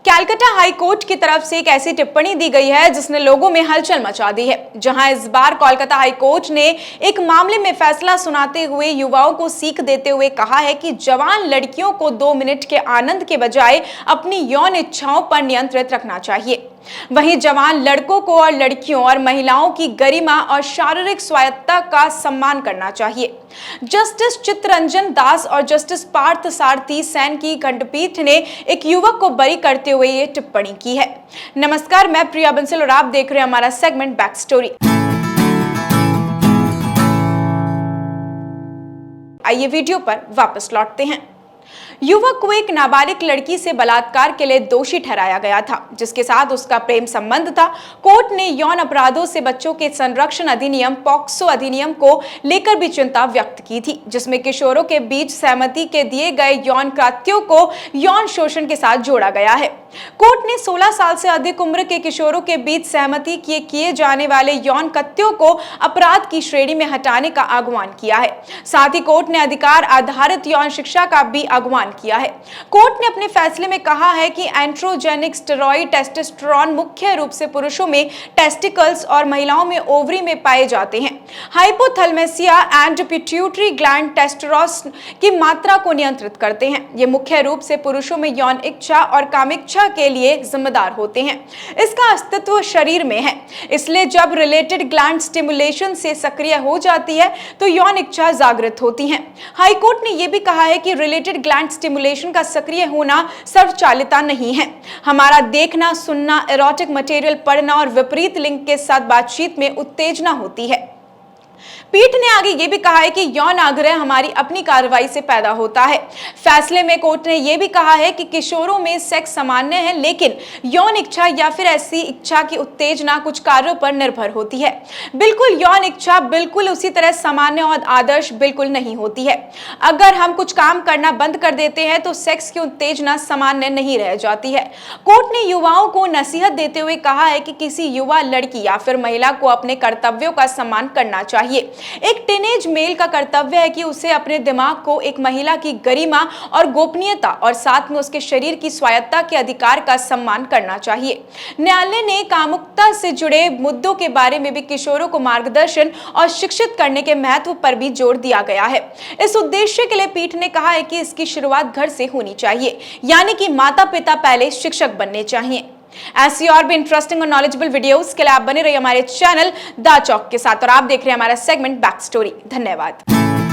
Calcutta high court की तरफ से एक ऐसी टिप्पणी दी गई है जिसने लोगों में हलचल मचा दी है। जहां इस बार कोलकाता हाई कोर्ट ने एक मामले में फैसला सुनाते हुए युवाओं को सीख देते हुए कहा है कि जवान लड़कियों को 2 मिनट के आनंद के बजाय अपनी यौन इच्छाओं पर नियंत्रित रखना चाहिए। वहीं जवान लड़कों को और लड़कियों और महिलाओं की गरिमा और शारीरिक स्वायत्तता का सम्मान करना चाहिए। जस्टिस चित्तरंजन दास और जस्टिस पार्थ सारथी सेन की खंडपीठ ने एक युवक को बरी करते हुए ये टिप्पणी की है। नमस्कार, मैं प्रिया बंसल और आप देख रहे हैं हमारा सेगमेंट बैक स्टोरी। आइए वीडियो पर वापस लौटते हैं। युवक को एक नाबालिग लड़की से बलात्कार के लिए दोषी ठहराया गया था, जिसके साथ उसका प्रेम संबंध था। कोर्ट ने यौन अपराधों से बच्चों के संरक्षण अधिनियम पॉक्सो अधिनियम को लेकर भी चिंता व्यक्त की थी, जिसमें किशोरों के बीच सहमति के दिए गए यौन कृत्यों को यौन शोषण के साथ जोड़ा गया है। कोर्ट ने 16 साल से अधिक उम्र के किशोरों के बीच सहमति किए जाने वाले यौन कृत्यों को अपराध की श्रेणी में हटाने का आह्वान किया है। साथ ही कोर्ट ने अधिकार आधारित यौन शिक्षा का भी आह्वान किया है। कोर्ट ने अपने फैसले में कहा है कि एंड्रोजेनिक स्टेरॉइड टेस्टोस्टेरोन मुख्य रूप से पुरुषों में टेस्टिकल्स और महिलाओं में ओवरी में पाए जाते हैं। हाइपोथैलेमसिया एंड पिट्यूटरी ग्लैंड टेस्टोस्टेरोन की मात्रा को नियंत्रित करते हैं। ये मुख्य रूप से पुरुषों में यौन इच्छा और कामिच्छा के लिए जिम्मेदार होते हैं। इसका अस्तित्व शरीर में है, इसलिए जब रिलेटेड ग्लैंड स्टिमुलेशन से सक्रिय हो जाती है तो यौन इच्छा जागृत होती है। हाईकोर्ट ने यह भी कहा है कि रिलेटेड ग्लैंड स्टिमुलेशन का सक्रिय होना सर्वचालिता नहीं है। हमारा देखना, सुनना, एरोटिक मटेरियल पढ़ना और विपरीत लिंग के साथ बातचीत में उत्तेजना होती है। पीठ ने आगे ये भी कहा है कि यौन आग्रह हमारी अपनी कार्रवाई से पैदा होता है। फैसले में कोर्ट ने यह भी कहा है कि किशोरों में सेक्स सामान्य है, लेकिन यौन इच्छा या फिर ऐसी इच्छा की उत्तेजना कुछ कार्यों पर निर्भर होती है। बिल्कुल यौन इच्छा बिल्कुल उसी तरह सामान्य और आदर्श बिल्कुल नहीं होती है। अगर हम कुछ काम करना बंद कर देते हैं तो सेक्स की उत्तेजना सामान्य नहीं रह जाती है। कोर्ट ने युवाओं को नसीहत देते हुए कहा है कि किसी युवा लड़की या फिर महिला को अपने कर्तव्यों का सम्मान करना चाहिए। एक टीनेज मेल का कर्तव्य है कि उसे अपने दिमाग को एक महिला की गरिमा और गोपनीयता और साथ में उसके शरीर की स्वायत्तता के अधिकार का सम्मान करना चाहिए। न्यायालय ने कामुकता से जुड़े मुद्दों के बारे में भी किशोरों को मार्गदर्शन और शिक्षित करने के महत्व पर भी जोर दिया गया है। इस उद्देश्य के लिए पीठ ने कहा है कि इसकी शुरुआत घर से होनी चाहिए, यानी कि माता पिता पहले शिक्षक बनने चाहिए। ऐसी और भी इंटरेस्टिंग और नॉलेजेबल वीडियोस के लिए आप बने रहिए हमारे चैनल द चौक के साथ और आप देख रहे हैं हमारा सेगमेंट बैक स्टोरी। धन्यवाद।